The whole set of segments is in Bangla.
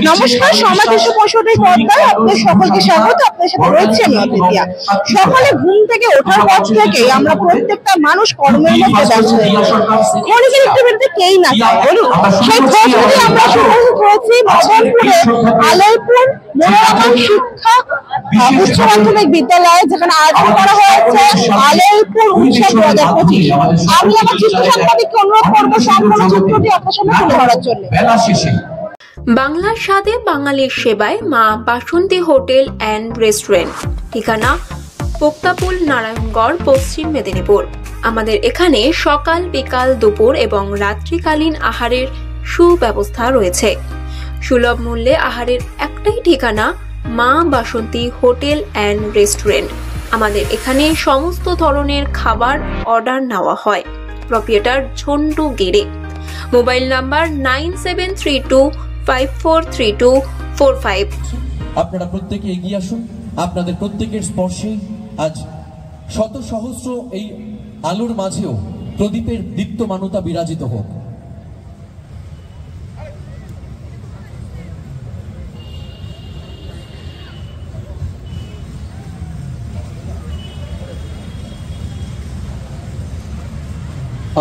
নমস্কার, সমাজ 365 পর্দায় আপনাদের সকলকে স্বাগত। আপনাদের সাথে রয়েছে আমি অদিতিয়া। সকালে ঘুম থেকে ওঠার পর থেকে আমরা প্রত্যেকটা মানুষ কর্মের মধ্যে ব্যস্ত হয়ে পড়ি। ক্ষণিকের একটু বিরতি কেই না চায় বলুন। সেই খোঁজে আমরা উপস্থিত হয়েছি মদনপুরে আলয়পুর মনোরমা শিক্ষা উচ্চ মাধ্যমিক বিদ্যালয়ে, যেখানে আয়োজন করা হয়েছে আলয়পুর উৎসব 2025। আমি আমার চিত্র সাংবাদিককে অনুরোধ করবো সম্পূর্ণ চিত্রটি আপনার সামনে তুলে ধরার জন্য। বাংলার স্বাদে বাঙালির সেবায় মা বাসন্তী হোটেল অ্যান্ড রেস্টুরেন্ট, ঠিকানা পোক্তাপুল, নারায়ণগড়, পশ্চিম মেদিনীপুর। আমাদের এখানে সকাল, বিকাল, দুপুর এবং রাত্রিকালীন আহারের সুব্যবস্থা রয়েছে। সুলভ মূল্যে আহারের একটাই ঠিকানা মা বাসন্তী হোটেল অ্যান্ড রেস্টুরেন্ট। আমাদের এখানে সমস্ত ধরনের খাবার অর্ডার নেওয়া হয়। প্রোপ্রাইটার ঝন্টু গেড়ে। Mobile number 9732543245। আপনারা প্রত্যেকে এগিয়ে আসুন। আপনাদের প্রত্যেকের স্পর্শে আজ শত সহস্র এই আলোর মাঝেও প্রদীপের দীপ্তমানতা বিরাজিত হোক।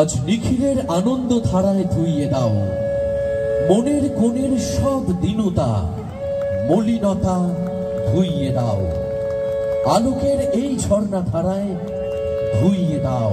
আজ নিখিলের আনন্দ ধারায় ধুইয়ে দাও মনের কোণের সব দীনতা, মলিনতা ধুইয়ে দাও আলোকের এই ঝর্ণা ধারায় ধুইয়ে দাও।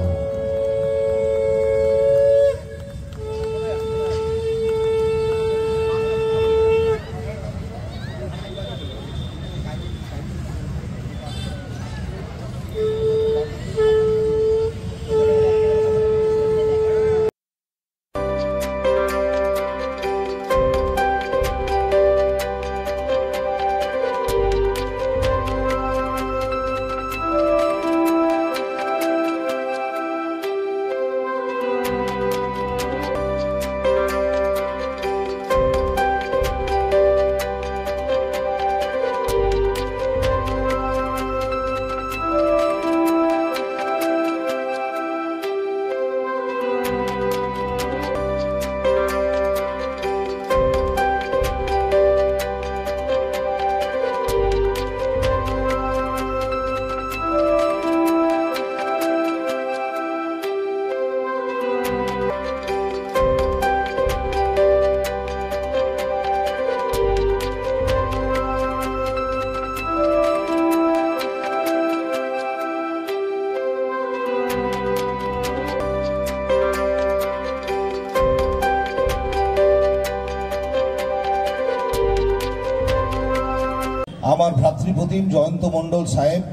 আমার ভ্রাতৃপ্রতিম জয়ন্ত মণ্ডল সাহেব,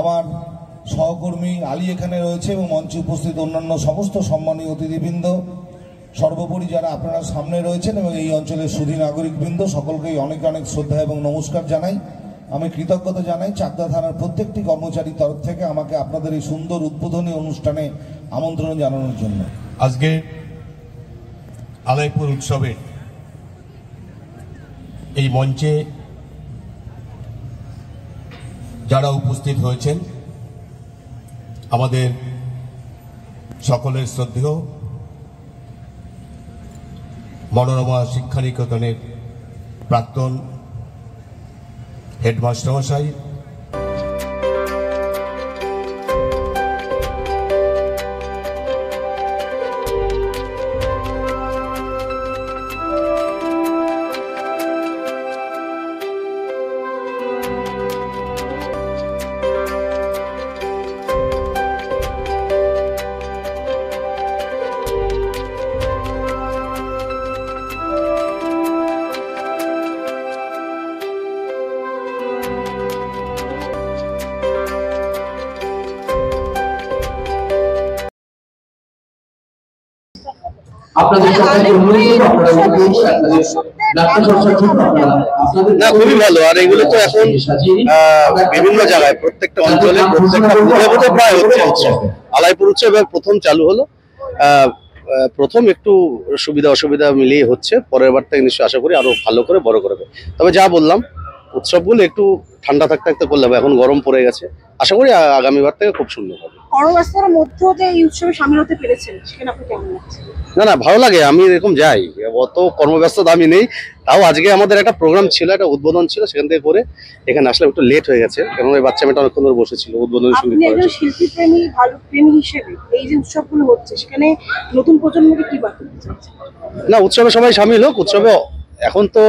আমার সহকর্মী আলী এখানে রয়েছে এবং মঞ্চে উপস্থিত অন্যান্য সমস্ত সম্মানীয় অতিথিবৃন্দ, সর্বোপরি যারা আপনারা সামনে রয়েছেন এবং এই অঞ্চলের সুধী নাগরিকবৃন্দ, সকলকেই অনেক অনেক শ্রদ্ধা এবং নমস্কার জানাই। আমি কৃতজ্ঞতা জানাই চাকদা থানার প্রত্যেকটি কর্মচারীর তরফ থেকে আমাকে আপনাদের এই সুন্দর উদ্বোধনী অনুষ্ঠানে আমন্ত্রণ জানানোর জন্য। আজকে আলয়পুর উৎসবে এই মঞ্চে যারা উপস্থিত হয়েছেন, আমাদের সকলের শ্রদ্ধেয় মনোরমা শিক্ষানিকেতনের প্রাক্তন হেডমাস্টার মশাই, আপনাদের খুবই ভালো। আর এগুলো তো এখন বিভিন্ন জায়গায় প্রত্যেকটা অঞ্চলে প্রত্যেকটা প্রায় হচ্ছে। আলাইপুর উৎসব প্রথম চালু হলো, প্রথম একটু সুবিধা অসুবিধা মিলিয়ে হচ্ছে, পরের বার থেকে নিশ্চয়ই আশা করি আরো ভালো করে বড় করবে। তবে যা বললাম, উৎসবগুলো একটু ঠান্ডা থাকতে থাকতে করলে হবে, এখন গরম পড়ে গেছে, আশা করি আগামীবার থেকে খুব সুন্দর হবে। কর্মব্যস্ততার মধ্যেও যে এই উৎসবে সামিল হতে পেরেছেন, সেখানে আপনি কেমন লাগছে? না ভালো লাগে, আমি এরকম যাই, অত কর্মব্যস্ততা আমি নেই। তাও আজকে আমাদের একটা প্রোগ্রাম ছিল, একটা উদ্বোধন ছিল, সেখান থেকে করে এখানে আসলে একটু লেট হয়ে গেছে, কারণ ওই বাচ্চা মেয়েটা অনেকক্ষণ ধরে বসেছিল উদ্বোধনের সঙ্গে। আপনি একজন শিল্পী প্রেমী, ভালো প্রেমী হিসেবে এই যে উৎসবগুলো হচ্ছে সেখানে নতুন প্রজন্মকে কি বার্তা দিতে চাচ্ছেন? না, উৎসবে সবাই সামিল হোক। উৎসবে এখন তো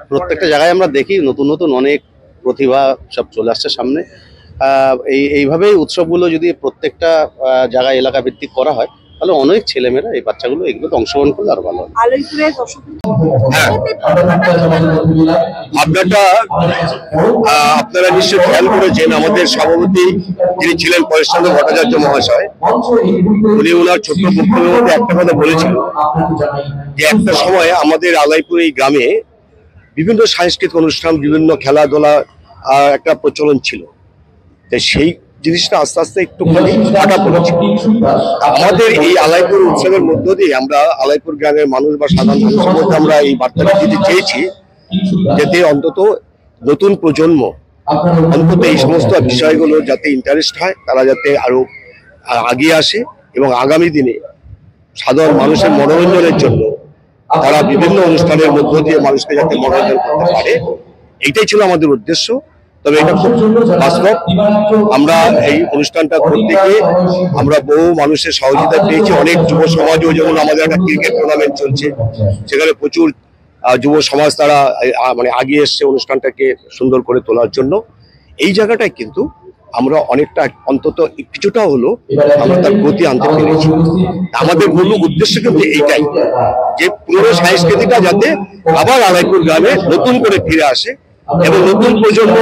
প্রত্যেকটা জায়গায় আমরা দেখি নতুন নতুন অনেক প্রতিভা সব চলে আসছে সামনে। এইভাবেই উৎসবগুলো যদি প্রত্যেকটা জায়গায় এলাকা ভিত্তিক করা হয়, তাহলে অনেক ছেলেমেয়েরা এই বাচ্চাগুলো এগুলোতে অংশগ্রহণ করলে আরো ভালো হয়। আলোয়পুরের দর্শক আপনারা নিশ্চয়ই খেয়াল করেছেন, আমাদের সভাপতি যিনি ছিলেন পরেশচন্দ্র ভট্টাচার্য মহাশয়, উনি ওনার ছোট্ট বক্তব্যের মধ্যে একটা কথা বলেছিল যে একটা সময় আমাদের আলাইপুর এই গ্রামে বিভিন্ন সাংস্কৃতিক অনুষ্ঠান, বিভিন্ন খেলাধুলা একটা প্রচলন ছিল। সেই জিনিসটা আস্তে আস্তে একটুখানি ফাটা পড়েছে। আমাদের এই আলাইপুর উৎসবের মধ্য দিয়ে আমরা আলাইপুর গ্রামের মানুষ বা সাধারণ মানুষের মধ্যে আমরা এই বার্তাটা দিতে চেয়েছি, যাতে অন্তত নতুন প্রজন্ম অন্তত এই সমস্ত বিষয়গুলো যাতে ইন্টারেস্ট হয়, তারা যাতে আরো এগিয়ে আসে এবং আগামী দিনে সাধারণ মানুষের মনোরঞ্জনের জন্য তারা বিভিন্ন অনুষ্ঠানের মধ্য দিয়ে মানুষকে যাতে মনোরঞ্জন করতে পারে, এইটাই ছিল আমাদের উদ্দেশ্য। তবে এটা খুব বাস্তব। আমরা এই অনুষ্ঠানটা করতে গিয়ে আমরা বহু মানুষের সহযোগিতা পেয়েছি। অনেক যুব সমাজও, যেমন আমাদের একটা ক্রিকেট টুর্নামেন্ট চলছে, সেখানে প্রচুর যুব সমাজ তারা মানে আগিয়ে এসছে অনুষ্ঠানটাকে সুন্দর করে তোলার জন্য। এই জায়গাটায় কিন্তু আমরা অনেকটা অন্তত কিছুটা হলো আমরা তার গতি আনতে পেরেছি। আমাদের মূল উদ্দেশ্য কিন্তু এইটাই, যে পুরনো সংস্কৃতিটা যাতে আবার আলাইপুর গ্রামে নতুন করে ফিরে আসে এবং নতুন প্রজন্ম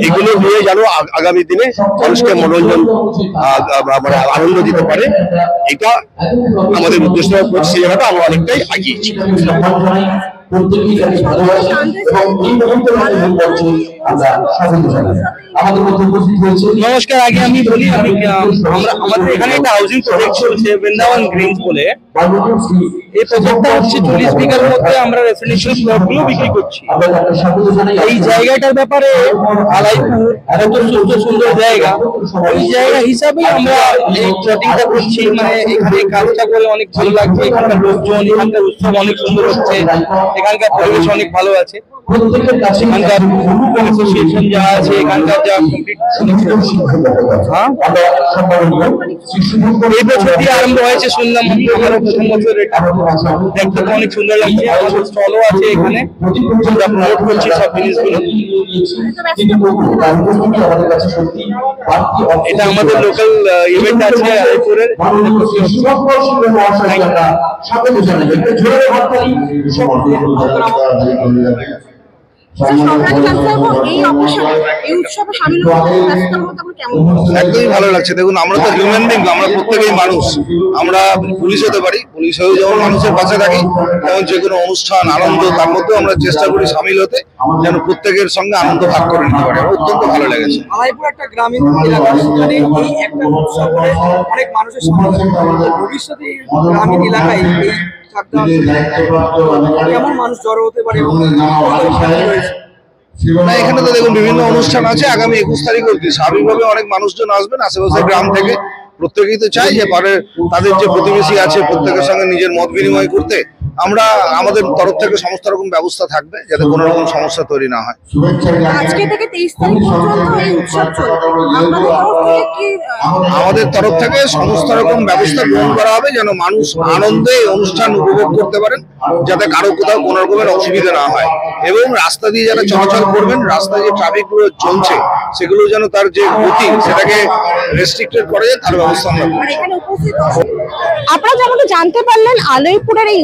এগুলো নিয়ে যেন আগামী দিনে মানুষকে মনোরঞ্জন মানে আনন্দ দিতে পারে, এটা আমাদের উদ্দেশ্য। সেই জায়গাটা আমরা অনেকটাই আগিয়েছি। নমস্কার, আগে আমি বলি আমাদের এখানে একটা হাউজিং প্রজেক্ট চলছে বৃন্দাবন গ্রিনস বলে। এই প্রজেক্টটা হচ্ছে 40 বিঘার মধ্যে আমরা রেসিডেন্সিয়াল প্লট গুলো বিক্রি করছি। এই জায়গাটার ব্যাপারে আলাইপুর এত সুন্দর সুন্দর জায়গা, ওই জায়গা হিসাবে আমরা এই প্লটিংটা করছি। মানে এখানে কাজটা করে অনেক ভালো লাগছে। এখানকার লোকজন, এখানকার উৎসব অনেক সুন্দর হচ্ছে, এখানকার পরিবেশ অনেক ভালো আছে। এখানকার অ্যাসোসিয়েশন যা আছে, এখানকার যা এই বছর দিয়ে আরম্ভ হয়েছে শুনলাম, আমারও প্রথম বছর। এটা দেখতে অনেক সুন্দর লাগছে। আমাদের স্টলও আছে এখানে, আমরা প্রমোট করছি সব জিনিসগুলো। এটা আমাদের লোকাল ইভেন্ট আছে আলাইপুরের। একদমই ভালো লাগছে। দেখুন, আমরা তো হিউম্যান বিং, আমরা প্রত্যেকেই মানুষ। আমরা পুলিশ হতে পারি, পুলিশ হয়েও যেমন মানুষের পাশে থাকি, তেমন যে কোনো অনুষ্ঠান, আনন্দ, তার মধ্যেও আমরা চেষ্টা করি সামিল হতে, যেন প্রত্যেকের সঙ্গে আনন্দ ভাগ করে নিতে পারি। আমার অত্যন্ত ভালো লেগেছে। আলাইপুর একটা গ্রামীণ এলাকা, সেখানে এই একটা উৎসব করে অনেক মানুষের সমাগম। ভবিষ্যতে গ্রামীণ এলাকায় এই কেমন মানুষ জড়ো হতে পারে? না, এখানে তো দেখুন বিভিন্ন অনুষ্ঠান আছে। আগামী 21 তারিখ অবধি স্বাভাবিকভাবে অনেক মানুষজন আসবেন আশেপাশের গ্রাম থেকে। প্রত্যেকেই তো চাই যে পারে তাদের যে প্রতিবেশী আছে প্রত্যেকের সঙ্গে নিজের মত বিনিময় করতে। আমরা আমাদের তরফ থেকে সমস্ত রকম ব্যবস্থা থাকবে যাতে কোনো রকম সমস্যা তৈরি না হয়। আজকে থেকে 23 তারিখ পর্যন্ত এই উৎসব চলবে। আমাদের তরফ থেকে সমস্ত রকম ব্যবস্থা গ্রহণ করা হবে যেন মানুষ আনন্দে এই অনুষ্ঠান উপভোগ করতে পারেন, যাতে কারো কোথাও কোনো রকমের অসুবিধা না হয়। এবং রাস্তা দিয়ে যারা চলাচল করবেন, রাস্তায় যে ট্রাফিক গুলো চলছে সেগুলো যেন তার যে গতি সেটাকে রেস্ট্রিক্টেড করা যায়, তার ব্যবস্থা আমরা করব। আপনারা যেমন জানতে পারলেন, আলয়পুরের এই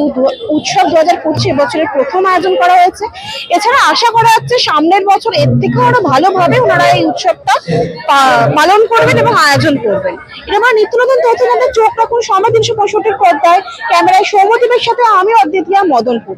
উৎসব 2025 বছরের প্রথম আয়োজন করা হয়েছে। এছাড়া আশা করা হচ্ছে সামনের বছর এর থেকেও আরো ভালোভাবে ওনারা এই উৎসবটা পালন করবেন এবং আয়োজন করবেন। এরকম নিত্য নতুন তথ্য জানতে চোখ রাখুন সময় 365 পর্দায়। ক্যামেরায় সৌম্যদীপের সাথে আমি অদ্বিতীয়া মদনপুর।